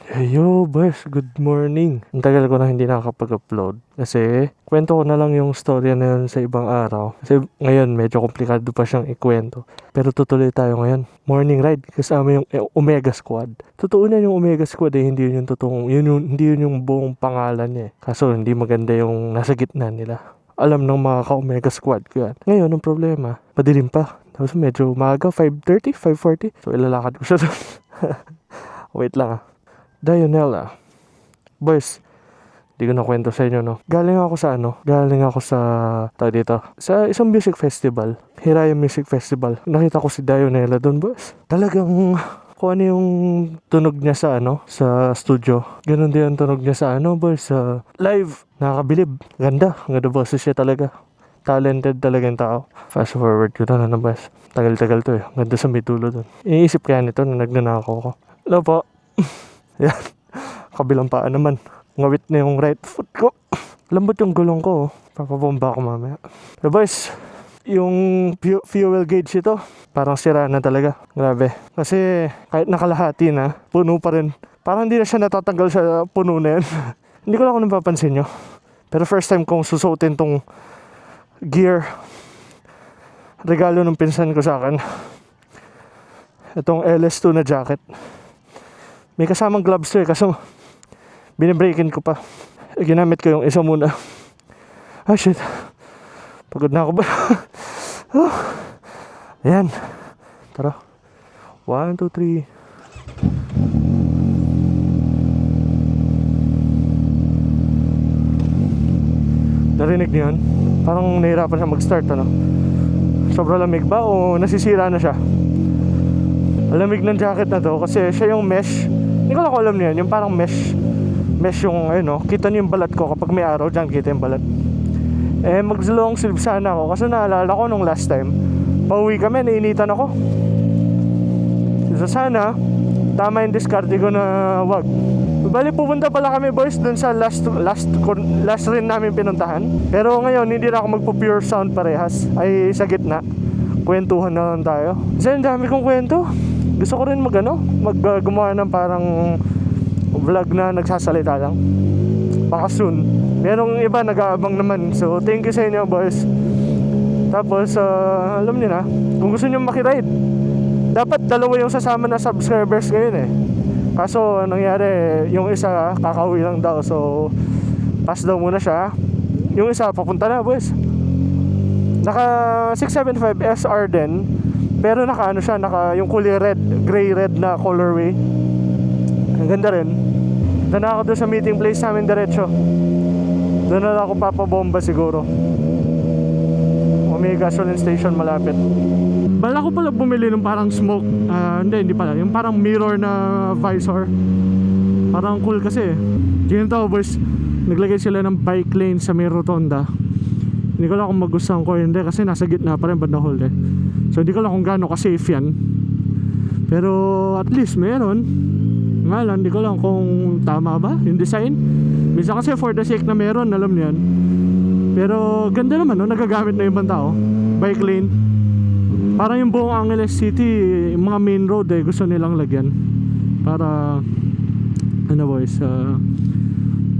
Heyo, boys, good morning. Ang tagal ko na hindi nakakapag-upload. Kasi, kwento ko na lang yung storya na yun sa ibang araw. Kasi ngayon, medyo komplikado pa siyang ikwento. Pero tutuloy tayo ngayon. Morning ride, kasama yung Omega Squad. Totoo na yung Omega Squad hindi yun yung totoong, hindi yun yung buong pangalan niya. Kaso, hindi maganda yung nasa gitna nila. Alam ng mga ka-Omega Squad ko yan. Ngayon, ang problema, madilim pa. Tapos medyo umaga, 5:30, 5:40. So, ilalakad ko siya doon. Wait lang Dionella. Boys, di ko na kwento sa inyo, no? Galing ako sa, tawag dito, sa isang music festival. Hiraya Music Festival. Nakita ko si Dionella doon, boys. Talagang, kung ano yung tunog niya sa studio. Ganun din ang tunog niya sa boys, sa live. Nakakabilib. Ganda boses siya talaga. Talented talaga yung tao. Fast forward ko na boys. Tagal-tagal to Ganda sa may dulo doon. Iniisip kaya nito na nagnanakaw ko. Hello po. Yan. Kabilang paa naman. Ngawit na yung right foot ko. Lambot yung gulong ko. Papabomba ako mamaya. So boys, yung fuel gauge ito, parang sira na talaga. Grabe. Kasi kahit nakalahati na, puno pa rin. Parang hindi na siya natatanggal sa puno na yan. Hindi ko lang kung napapansin nyo. Pero first time kong susuotin tong gear. Regalo ng pinsan ko sa akin. Itong LS2 na jacket. May kasamang gloves to kaso binibreakin ko pa. Ginamit ko yung isa muna. Ah shit. Pagod na ako ba? Ayan. Tara. 1, 2, 3. Narinig niyo yun? Parang nahirapan siya mag-start Sobrang lamig ba o nasisira na siya? Lamig ng jacket na to kasi siya yung mesh. Hindi ko lang alam niyan, yung parang mesh yung kita niyo yung balat ko kapag may araw dyan, kita yung balat. Mag-long sleeve sana ako kasi naalala ko nung last time pauwi kami, nainitan ako. So sana tama yung discard ko na wag. Bali pupunta pala kami boys dun sa last rin namin pinuntahan. Pero ngayon hindi na ako magpo-pure sound parehas, ay sa gitna. Kwentuhan na lang tayo. Kasi ang dami kong kwento. Gusto ko rin gumawa ng parang vlog na nagsasalita lang. Baka soon. Merong iba nag-aabang naman. So thank you sa inyo boys. Tapos alam niyo na, kung gusto niyo makiride, dapat dalawa yung sasama na subscribers ngayon Kaso nangyari, yung isa kakauwi lang daw. So pass daw muna siya. Yung isa papunta na boys. Naka 675 SR din. Pero naka yung kulay red, gray red na colorway. Ang ganda rin. Doon ako doon sa meeting place namin diretso. Doon na ako papabomba siguro. May gasoline station malapit. Bala ko pala bumili ng parang smoke. Hindi pala. Yung parang mirror na visor. Parang cool kasi Ginto boys, naglagay sila ng bike lane sa may rotonda. Hindi ko lang kung magustuhan ko hindi kasi nasa gitna pa rin bandang hole So hindi ko lang kung gaano ka-safe yan. Pero at least meron. Nga lang, hindi ko lang kung tama ba yung design. Minsan kasi for the sake na meron, alam niyan. Pero ganda naman nagagamit na yung ibang tao. Bike lane. Parang yung buong Angeles City, yung mga main road gusto nilang lagyan. Para boys,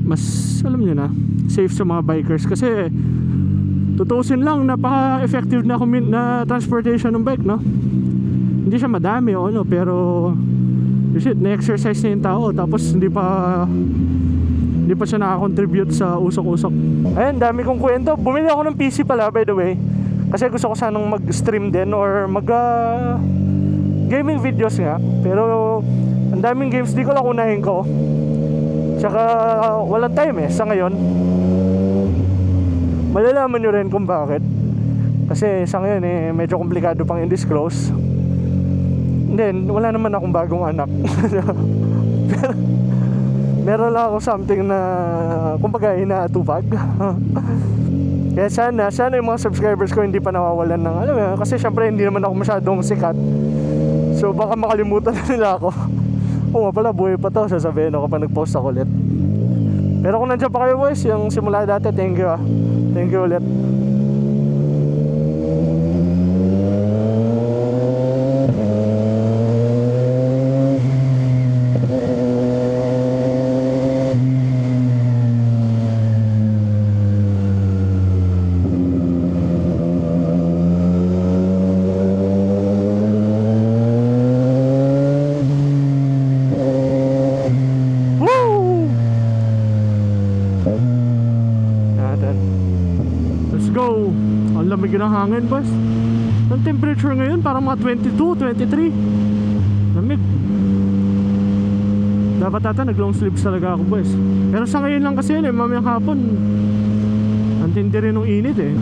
mas alam niyo na, safe sa mga bikers. Kasi tutusin lang, napaka-effective na transportation ng bike, no? Hindi siya madami pero na-exercise na yung tao. Tapos hindi pa siya nakakontribute sa usok-usok. Ayun, dami kong kwento. Bumili ako ng PC pala, by the way. Kasi gusto ko sanang mag-stream din or gaming videos nga. Pero ang daming games, di ko lang unahin ko. Tsaka walang time sa ngayon. Malalaman nyo rin kung bakit. Kasi sa ngayon medyo komplikado pang i-disclose. Then wala naman akong bagong anak. Pero meron lang ako something na kumbaga inaatupag. Kaya sana yung mga subscribers ko hindi pa nawawalan ng kasi syempre hindi naman ako masyadong sikat. So baka makalimutan na nila ako. Oo nga pala, buhay pa to, sasabihin ako kapag nag-post ako ulit. Pero kung nandiyan pa kayo boys, yung simula dati, thank you Thank you ulit. lamig ng hangin, boss. Ang temperature ngayon parang mga 22, 23. Lamig. Dapat ata nag long sleeves talaga ako, boys. Pero sa ngayon lang kasi yun, mamayang hapon ang tindi rin ng init eh.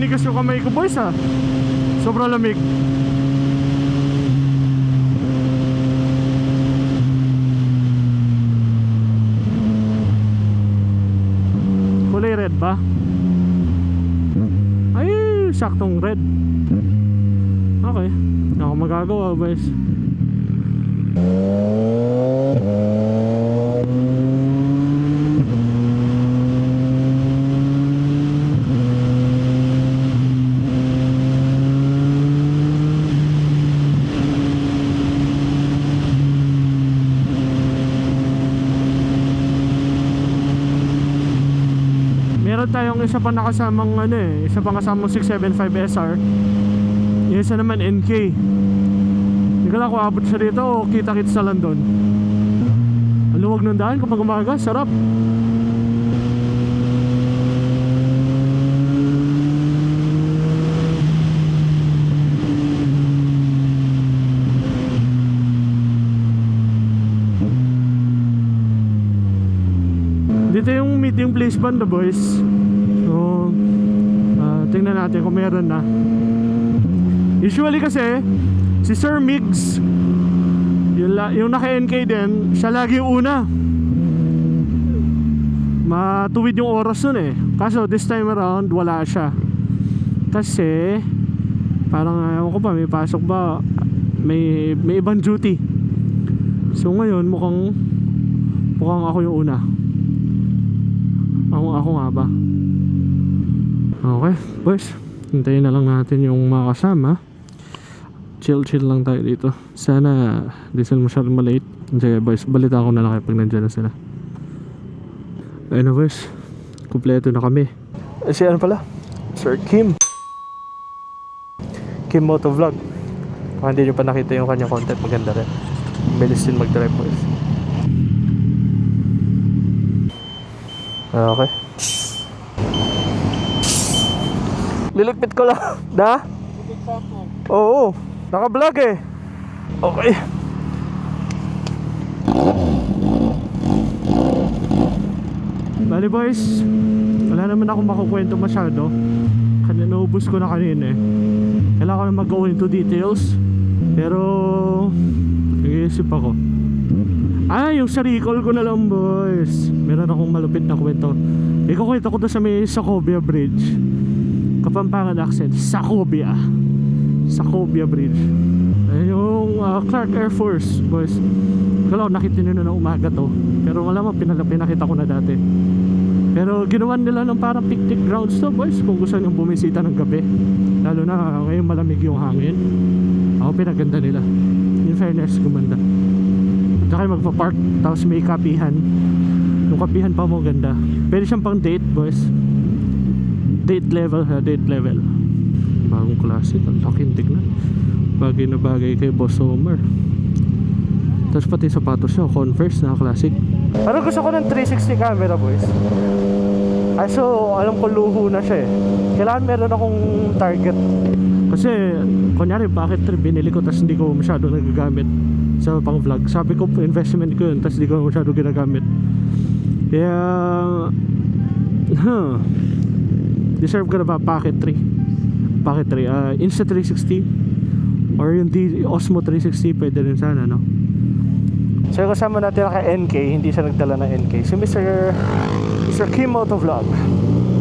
Ninigas yung kamay ko, boys, ha. Sobrang lamig. Kulay red ba? Ay, saktong red. Okay, ako magagawa, boys. Meron tayong isa pa nakasamang isa pa kasamang 675 SR. Yung isa naman NK. Hindi ko lang kung abot siya dito o kita-kits na lang doon. Ang luwag ng daan kapag umaga, sarap. Dito yung meeting place banda, boys. So tingnan natin kung meron na. Usually kasi si Sir Migs yung naka-NK din, siya lagi yung una. Matuwid yung oras nun eh. Kaso this time around wala siya. Kasi parang ayaw ko pa, may pasok ba, may ibang duty. So ngayon mukhang ako yung una. Ako nga ba? Okay, boys, hintayin na lang natin yung mga kasama. Chill lang tayo dito. Sana di sila masyadong malate. Sige, boys, balita ko na lang kayo pag nandiyan na sila. Ayun na, boys, kumpleto na kami. Si ano pala? Sir Kim Motovlog. Kung hindi nyo pa nakita yung kanyang content, maganda rin. Bilis din mag-drive, boys. Okay. Liligpit ko lang. Da? Oo. Naka-vlog eh. Okay. Bali, boys, wala naman akong makukwento masyado. Naubos ko na kanina eh. Kailangan ko na mag-go into details. Pero nag-iisip ako. Yung sa recall ko na lang, boys. Meron akong malupit na kwento. Ikukwento ko doon sa may Sacobia Bridge. Kapampangan accent, Sacobia Bridge. Ayun yung Clark Air Force, boys. Kala ko nakita nyo na umaga to. Pero wala mo, pinakita ko na dati. Pero ginawa nila ng parang picnic grounds to, boys. Kung gusto nyo bumisita ng gabi. Lalo na ngayon malamig yung hangin. Ako pinaganda nila. In fairness, gumanda. Tsaka magpa-park, tapos may kapihan. Yung kapihan pa mo ganda. Pwede siyang pang date, boys. Date level. Bagong klase, ang laking tignan. Bagay na bagay kay Boss Homer. Tapos pati sapatos niya, Converse na classic. Pero gusto ko ng 360 camera, boys. Kaso alam ko luho na siya eh. Kailangan meron akong target. Kasi kunyari bakit binili ko tas hindi ko masyado nagagamit sa pang vlog. Sabi ko investment ko yun tas hindi ko masyado ginagamit. Kaya deserve ko na ba Pocket 3? Pocket 3 Insta360 or yung Osmo 360 pwede rin sana, no? So kasama natin na kay NK, hindi siya nagdala ng NK, si Mr. Kim Motovlog.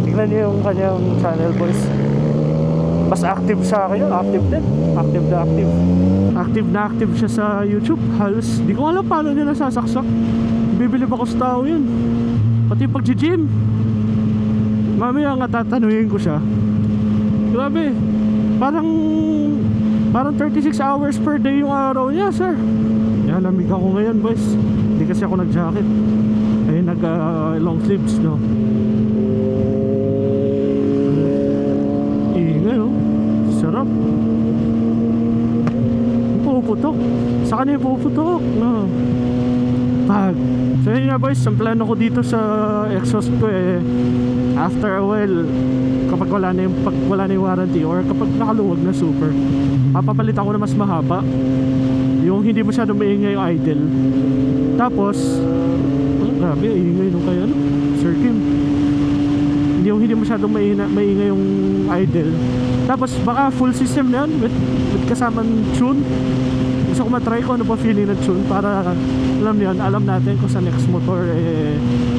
Tignan niyo yung kanyang channel, boys. Mas active sa akin yun, active din. Active na active siya sa YouTube. Halos, di ko alam paano niya nasasaksak. Bibilib ako sa tao yun. Pati pag-gym. Mamaya nga tatanungin ko siya. Grabe, parang 36 hours per day yung araw niya, sir. Yan, lamig ako ngayon, boys. Hindi kasi ako nag-jacket. Ay, long sleeves, no? Ingay, oh. Sarap. Puputok. Sa kanya puputok, no? Pag. So yun nga, boys, ang plano ko dito sa exhaust ko after a while, kapag wala na yung warranty or kapag nakaluwag na super, papapalitan ko na mas mahaba, yung hindi masyadong maingay yung idle. Tapos grabe, ingay nung kaya Sir Kim. Hindi masyadong maingay yung idle. Tapos baka full system na yun with kasamang tune. Gusto ko matry ko ano pa feeling ng tune para alam natin kung sa next motor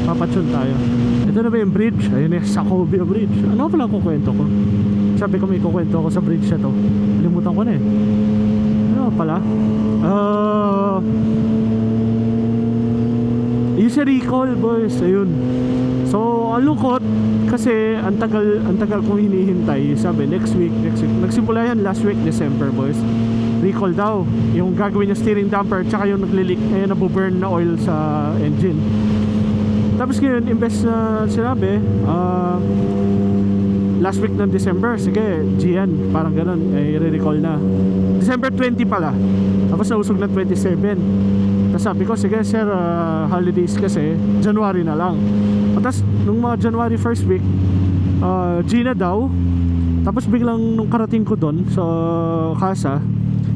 papatune tayo. Ito na ba yung bridge? Ayun Sacobia Bridge. Ano pala kukwento ko? Sabi ko may kukwento ako sa bridge na to. Limutan ko na ano pala? Yung sa recall, boys. Ayun. So ang lungkot kasi ang tagal kong hinihintay. Sabi next week. Nagsimula yan last week December, boys. Recall daw yung gagawin yung steering damper tsaka yung naglilik nabuburn na oil sa engine. Tapos ngayon imbes na sinabi last week ng December, sige Gian, parang ganun, i-recall na December 20 pala, tapos nausog na 27. Tapos sabi ko sige sir, holidays kasi January na lang. Tapos nung mga January first week Gina daw. Tapos biglang nung karating ko doon sa kasa,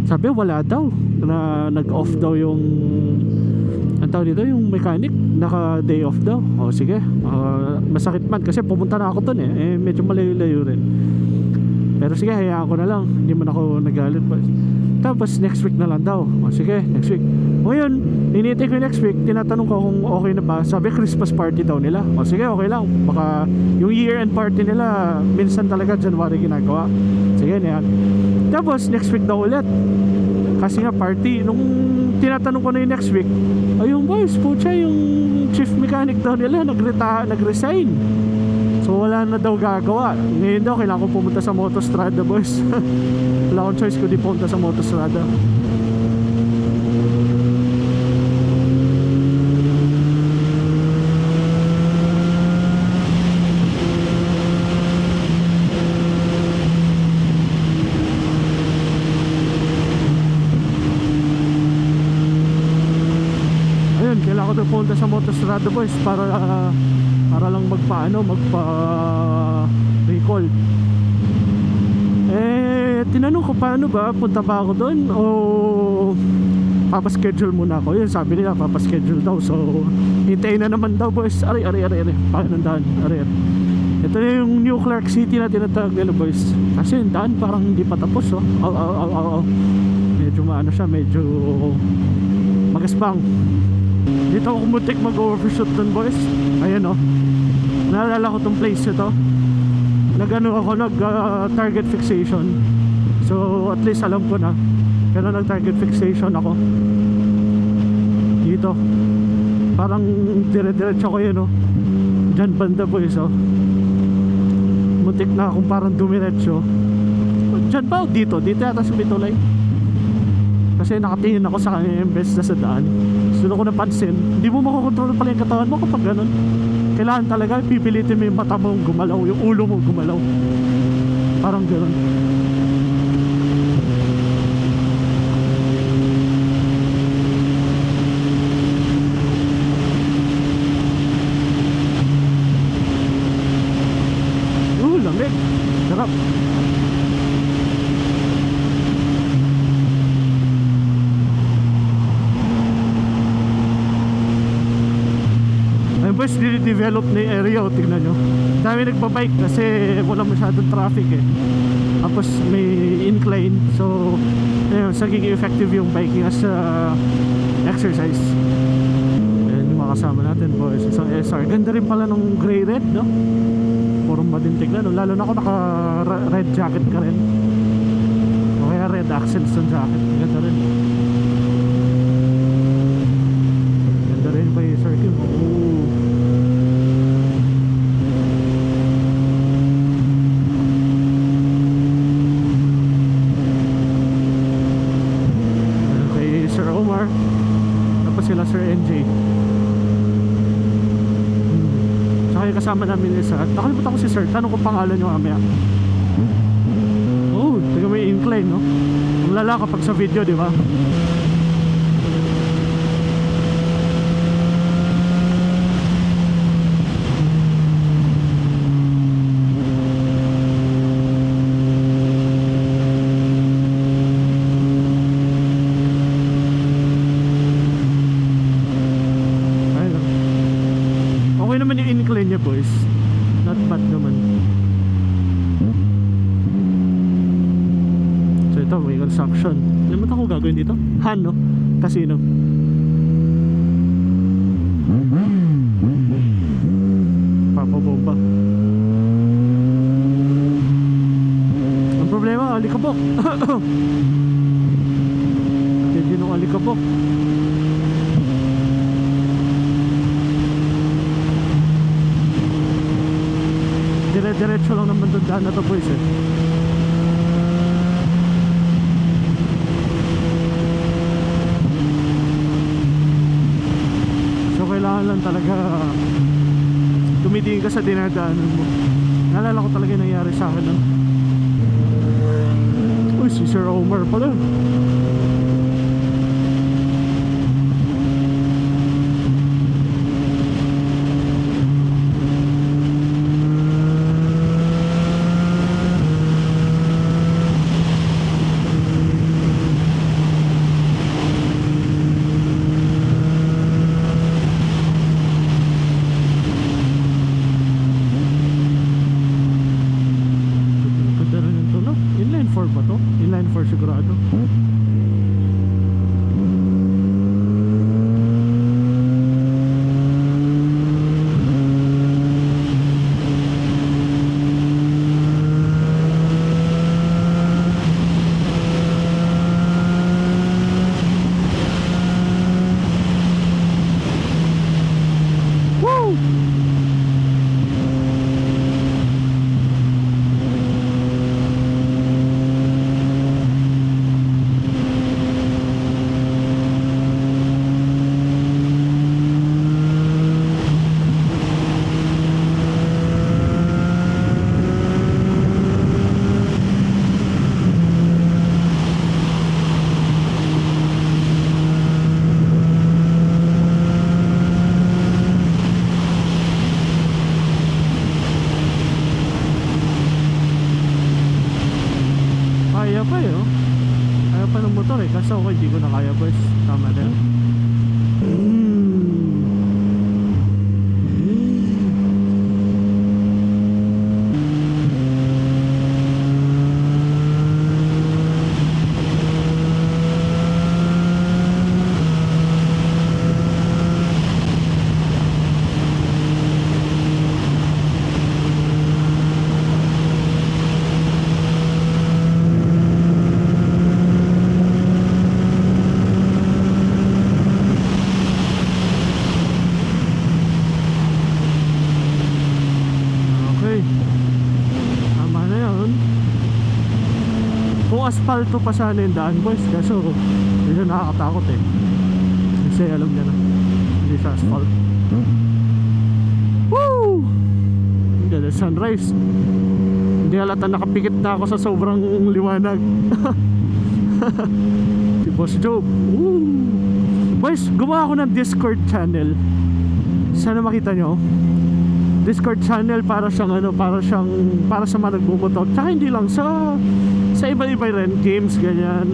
sabi wala daw, na nag-off daw yung ang tawag dito, yung mechanic, naka day off daw. O sige, masakit man kasi pumunta na ako doon medyo malayo-layo rin. Pero sige, hayaan ko na lang, hindi man ako nagalit. Tapos next week na lang daw. O sige, next week. Ngayon, hinihintay ko next week, tinatanong ko kung okay na ba. Sabi Christmas party daw nila. O sige, okay lang, baka yung year end party nila minsan talaga January ginagawa. Sige, yan. Tapos next week daw ulit, kasi nga party. Nung tinatanong ko na yung next week, ayun boys, pucha, yung chief mechanic daw nila nag-resign. So wala na daw gagawa. Ngayon daw kailangan ko pumunta sa Motostrada, boys. Wala akong choice kundi pumunta sa Motostrada. Kailangan ko doon punta sa Motostrada, boys, para lang magpa-recall. Tinanong ko paano ba, punta ba ako doon o papaschedule muna ako. Yun, sabi nila papaschedule daw. So hintayin na naman daw, boys. Ari pakinandaan, ari. Ito na yung New Clark City na tinatawag nila, boys. Kasi yung daan parang hindi pa tapos, medyo maano siya, medyo magaspang. Dito ako muntik mag-overshoot dun, boys. Ayan naalala ko tong place ito. Nag-target fixation. So at least alam ko na. Pero nag-target fixation ako dito. Parang dire-diretso ko yun Diyan banda, boys. Muntik na akong parang dumiretso. Diyan ba? Dito yata sa Bitolay. Kasi nakatingin ako sa kanya imbes na sa daan. So doon ko napansin, hindi mo makokontrol pala yung katawan mo kapag ganun. Kailangan talaga pipilitin mo yung mata mo gumalaw, yung ulo mo gumalaw. Parang ganun. up. Ayun boys, develop na yung area, oh, tignan nyo. Dami nagbabike kasi wala masyadong traffic eh. Tapos may incline, so ayun, saging effective yung biking as exercise. Ayun yung mga kasama natin boys, isang SR. Ganda rin pala nung gray red, no? Puro madintig na, no? Lalo na ako naka red jacket ka rin, o kaya red accents ng jacket. Ganda rin. Ganda rin pa yung circle. Sila Sir NJ. Saka yung kasama namin isa. Nakalimutan ko si Sir. Tanong ko pangalan nyo mamaya. Oh, taga may incline, no? Ang lala kapag sa video, di ba? Incline niya boys, not bad naman. So ito may construction. Alam mo ko gagawin dito? Han, no? Casino. Papabomba. Ang problema, alikabok. Hindi nung alikabok. Dire-diretso lang naman doon daan na to boys eh. So kailangan lang talaga tumitingin ka sa dinadaanan mo. Naalala ko talaga yung nangyari sa akin, no? Uy, si Sir Omar pala. Inline 4 ba to? Inline 4 sigurado. Woo! Kaya pa yun, kaya pa ng motor eh. Kasi ako hindi ko na kaya boys. Tama na yun. Asphalto pa sana yung daan boys, kaso yun nakakatakot eh. Kasi alam niya na hindi siya asphalt. Woo! Ang ganda sunrise. Hindi halata nakapikit na ako sa sobrang liwanag. Si Boss Job. Woo! Boys, gumawa ako ng Discord channel. Sana makita nyo. Discord channel para siyang para sa mga nagbumotor. Tsaka hindi lang sa iba-iba rin games ganyan.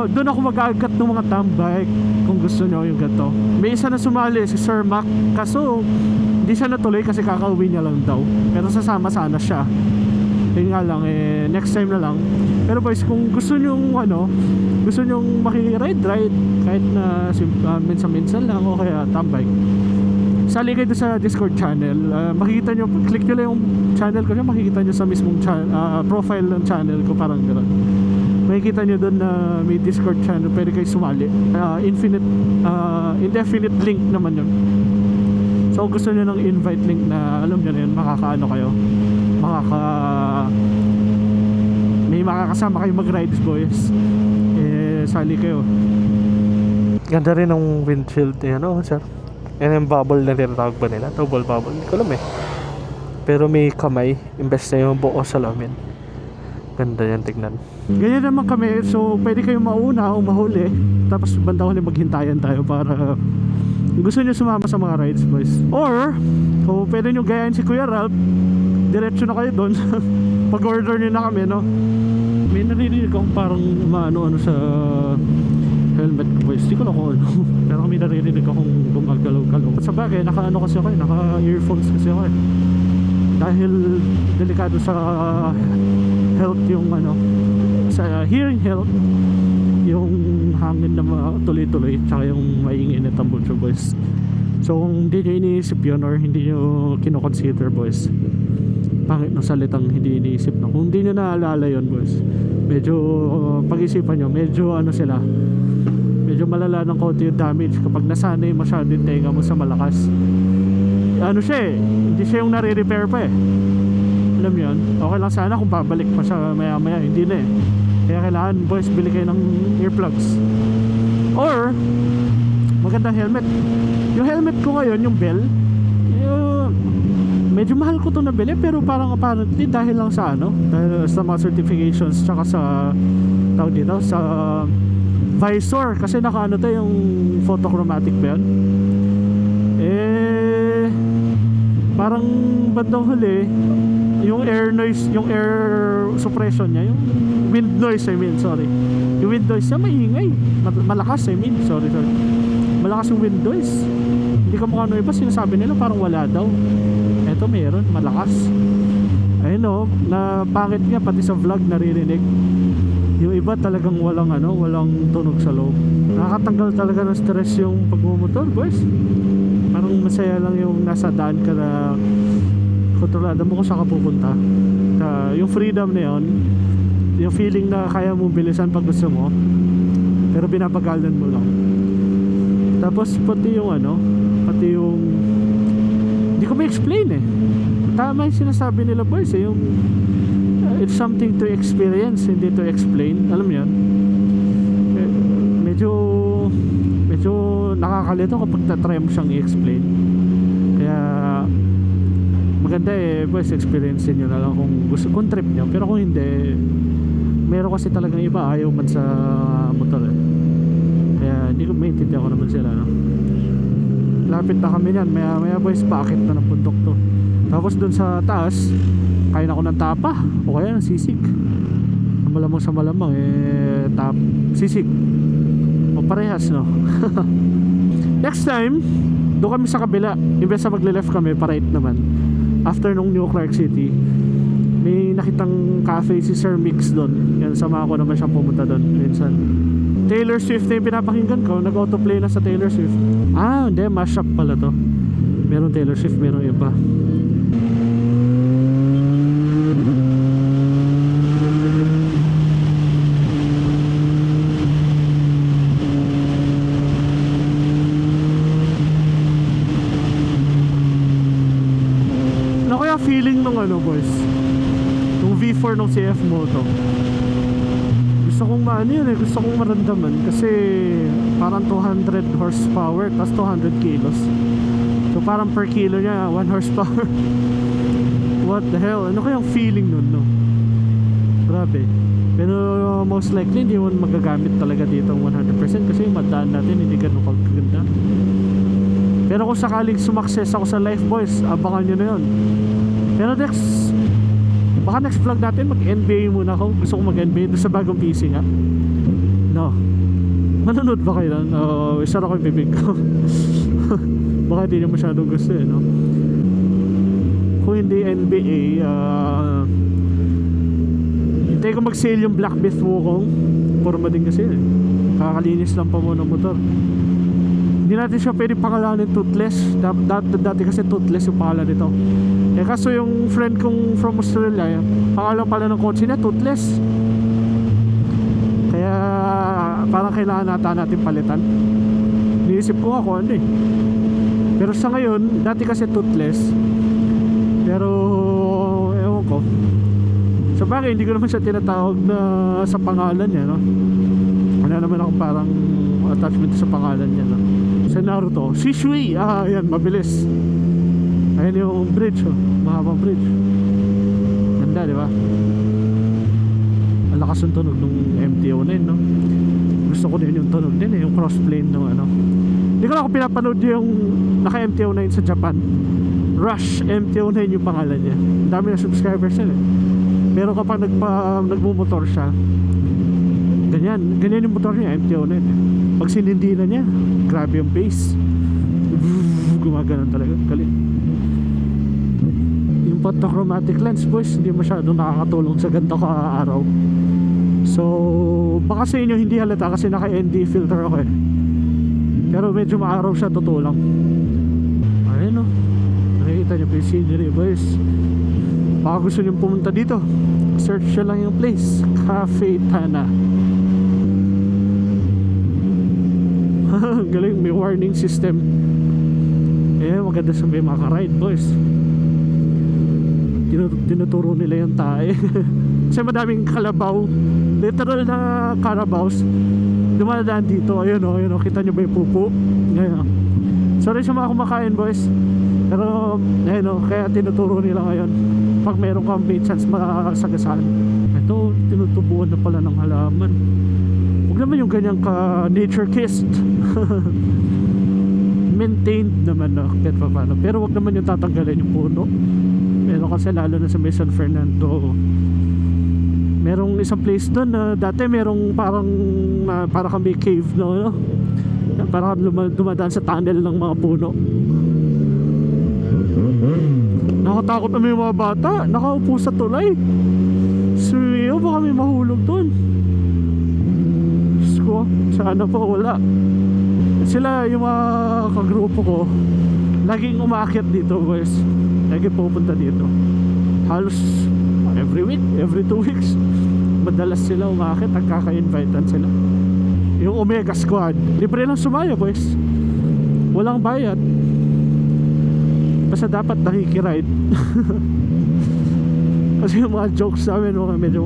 Doon ako mag-agat ng mga tambike kung gusto nyo yung ganito. May isa na sumali, si Sir Mac, kaso hindi siya natuloy kasi kakauwi niya lang daw, pero sasama sana siya. Yun nga lang, next time na lang. Pero boys, kung gusto nyong gusto nyong makiride kahit na minsan-minsan lang o kaya tambike, sali kayo sa Discord channel. Makikita nyo, click nyo lang yung channel ko, makikita nyo sa mismong profile ng channel ko, parang gano'n. Makikita nyo doon na may Discord channel, pwede kayo sumali. Indefinite link naman yun. So kung gusto nyo ng invite link na alam nyo na yun, makakaano kayo, may makakasama kayo mag-rides boys, sali kayo. Ganda rin ng windshield sir. Yan yung bubble na tinatawag ba nila? Double bubble, hindi ko alam pero may kamay imbes na yung buo salamin. Ganda yan tignan. Ganyan naman kami, so pwede kayong mauna o mahuli, tapos bandang huli maghintayan tayo para gusto nyo sumama sa mga rides boys. Or kung pwede nyo gayahin si Kuya Ralph, diretso na kayo doon. Pag order nyo na kami, no? May naririnig akong parang ano sa helmet ko boys, di ko lang kung ano. Pero may naririnig akong gumagalaw-galaw. Sa bagay, naka-ano kasi ako naka-earphones kasi ako dahil delikado sa health yung sa hearing health, yung hangin na tuloy-tuloy tsaka yung maingay na tambutso boys. So kung hindi nyo iniisip yun or hindi nyo kinoconsider boys, pangit ng salitang hindi iniisip na, kung hindi nyo naalala yun boys, medyo pag-isipan nyo, medyo medyo malala ng konti yung damage kapag nasanay masyado yung tenga mo sa malakas. Hindi siya yung nare-repair pa alam mo yun. Okay lang sana kung babalik pa siya maya-maya, hindi na kaya kailangan boys, bili kayo ng earplugs or magandang helmet. Yung helmet ko ngayon, yung Bell, medyo mahal ko to nabili, pero parang apparently dahil lang sa dahil sa mga certifications tsaka sa tawag dito sa visor, kasi naka to yung photochromatic ba yun, parang bandang huli yung air noise, yung air suppression niya, yung wind noise yung wind noise niya maingay, malakas sorry malakas yung wind noise. Hindi ka mukha iba, sinasabi nila parang wala daw, eto meron, malakas. Ayun na pangit nga, pati sa vlog naririnig. Yung iba talagang walang tunog sa loob. Nakakatanggal talaga ng stress yung pagmumotor boys. Parang masaya lang yung nasa daan ka na kontrolado mo kung saan ka pupunta. Yung freedom na yun, yung feeling na kaya mo bilisan pag gusto mo, pero binabagalan mo lang. Tapos pati yung hindi ko ma-explain tama yung sinasabi nila boys yung it's something to experience, hindi to explain. Alam mo yan, medyo nakakalito kapag tatry mo siyang i-explain. Kaya maganda boys, experience nyo na lang kung gusto, kung trip nyo. Pero kung hindi, meron kasi talagang iba ayaw man sa motor kaya hindi ko maintindihan ko naman sila lapit na kami niyan, maya boys, paakit na ng bundok to. Tapos dun sa taas, kain ako ng tapa o kaya ng sisig. Malamang sa malamang sisig o parehas Next time doon kami sa kabila, imbes sa magle-left kami, pa-right naman. After nung New Clark City, may nakitang cafe si Sir Mix doon. Yan, sama ko naman siyang pumunta doon minsan. Taylor Swift na yung pinapakinggan ko, nag-autoplay na sa Taylor Swift. Hindi, mashup pala to. Meron Taylor Swift, meron iba. Ano kaya feeling nung boys? Nung V4 nung CF Moto? Gusto kong gusto kong maramdaman kasi parang 200 horsepower tapos 200 kilos. So parang per kilo niya 1 horsepower. What the hell? Ano kayang feeling nun Grabe. Pero most likely hindi mo magagamit talaga dito 100% kasi yung madaan natin hindi ganun kaganda. Pero Pero kung sakaling sumakses ako sa life boys, abangan nyo na yun. Pero baka next vlog natin mag-NBA muna ako. Gusto ko mag-NBA doon sa bagong PC nga. No, manonood ba kayo lang? Isa na ko yung bibig ko. Baka hindi nyo masyadong gusto eh, no? Kung hindi NBA, hintay ko mag-sale yung Black Myth Wukong. Forma din kasi eh. Kakalinis lang pa muna ng motor. Hindi natin siya pwede pangalanin Toothless. Dati kasi Toothless yung pangalan nito. Eh kaso yung friend kong from Australia, pangalan pala ng kotse niya Toothless. Kaya parang kailangan natin palitan. Niisip ko nga kung ano eh. Pero sa ngayon, dati kasi Toothless. Pero ewan ko. Sa bagay, hindi ko naman siya tinatawag na sa pangalan niya, no? Wala naman ako parang attachment sa pangalan niya, no? Sa Naruto, Shishui! Yan, mabilis. Ayan yung bridge, oh. Mahabang bridge. Ganda, di ba? Ang lakas ng tunog ng MT-09, no? Gusto ko din yung tunog din, eh. Yung crossplane ng ano. Hindi ko lang ako pinapanood yung naka MT-09 sa Japan. Rush MT-09 yung pangalan niya. Ang dami na subscribers yan, eh. Pero kapag nagmumotor siya, ganyan yung motor niya, MT-09, eh. Pag sinindi na niya, grabe yung bass. Gumaganon talaga, galing. Yung photochromatic lens, boys, hindi masyadong nakakatulong sa ganda ka-araw. So baka sa inyo hindi halata kasi naka ND filter ako eh. Pero medyo maaraw siya, totoo lang. Ayun, oh. Nakikita niyo pa yung scenery, boys. Baka gusto niyo pumunta dito, search nyo lang yung place, Cafe Tana. Galing, may warning system. Eh, maganda sa may maka-ride, boys. Tinuturo nila yung tae. Kasi madaming kalabaw, literal na carabaos dumadaan dito. Ayun o, kita nyo ba yung pupo? Ngayon, sorry sa mga kumakain, boys. Pero ayun o, kaya tinuturo nila ngayon pag meron kang may chance masagasaan. Ito, tinutubuan na pala ng halaman. Huwag naman yung ganyang ka nature kissed. Maintained naman, no, kahit pa paano. Pero wag naman yung tatanggalin yung puno. Meron kasi lalo na sa may San Fernando, merong isang place doon na dati merong parang kang may cave, no? Parang dumadaan sa tunnel ng mga puno. Nakatakot na may mga bata, nakaupo sa tulay. Sumiyo, baka may mahulog doon. Diyos ko, sana pa wala. Sila yung mga kagrupo ko, laging umaakyat dito, boys. Lagi pupunta dito. Halos every week, every 2 weeks, madalas sila umaakyat, nagkaka-invitan sila. Yung Omega Squad, libre lang sumaya, boys. Walang bayad. Basta dapat nakikiride. Kasi yung mga jokes namin, medyo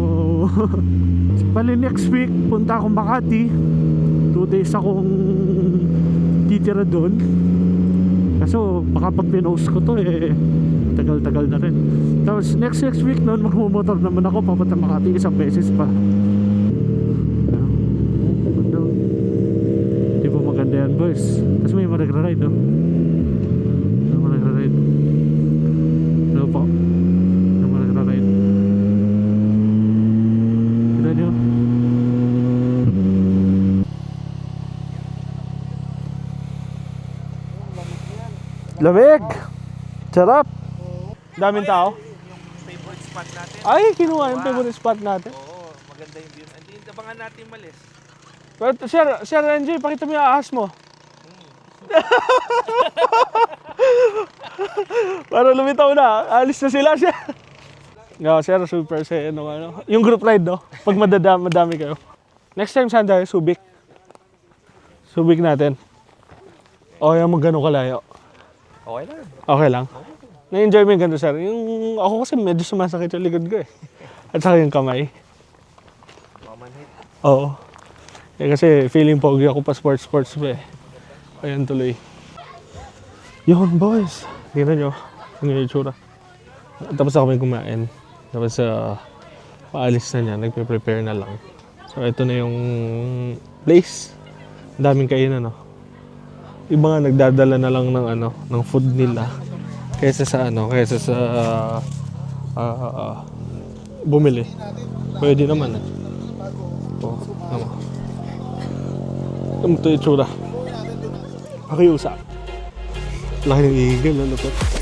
bali next week, punta akong Makati. 2 days akong titira doon. Kaso baka pag pinost ko to tagal-tagal na rin. Tapos next week noon magmumotor naman ako papunta Makati isang beses pa. Di ba maganda yan, boys? Tapos may magra-ride, no? May magra-ride. Ano po? May magra-ride. Kita nyo? Lamig! Sarap! Daming tao? Yung favorite spot natin. Ay, kinuha yung favorite spot natin. Oo, maganda yung view. Hindi, abangan natin malis. But, Sir NJ, pakita mo yung ahas mo. Para lumitaw na, alis na sila siya. No, Sir, super sa ano. Yung group ride, no? Pag madami kayo. Next time, saan tayo? Subic. Subic natin. O, yung magano kalayo. Okay lang. Okay lang. Na-enjoy mo yung ganito, sir. Yung ako kasi medyo sumasakit yung likod ko eh. At saka yung kamay. Mamanhit. Oo. Eh, kasi feeling pogi ako pa sports pa eh. Ayan tuloy. Yun, boys. Tingnan nyo. Tingnan yung itsura. Tapos ako may kumain. Tapos paalis na niya. Nagpe-prepare na lang. So ito na yung place. Ang daming kainan, no? Iba nga nagdadala na lang ng ano, ng food nila kaysa sa bumili. Pwede naman eh. Oh, tama. Ito yung itsura. Pakiusap. Laki ng igil, lupit.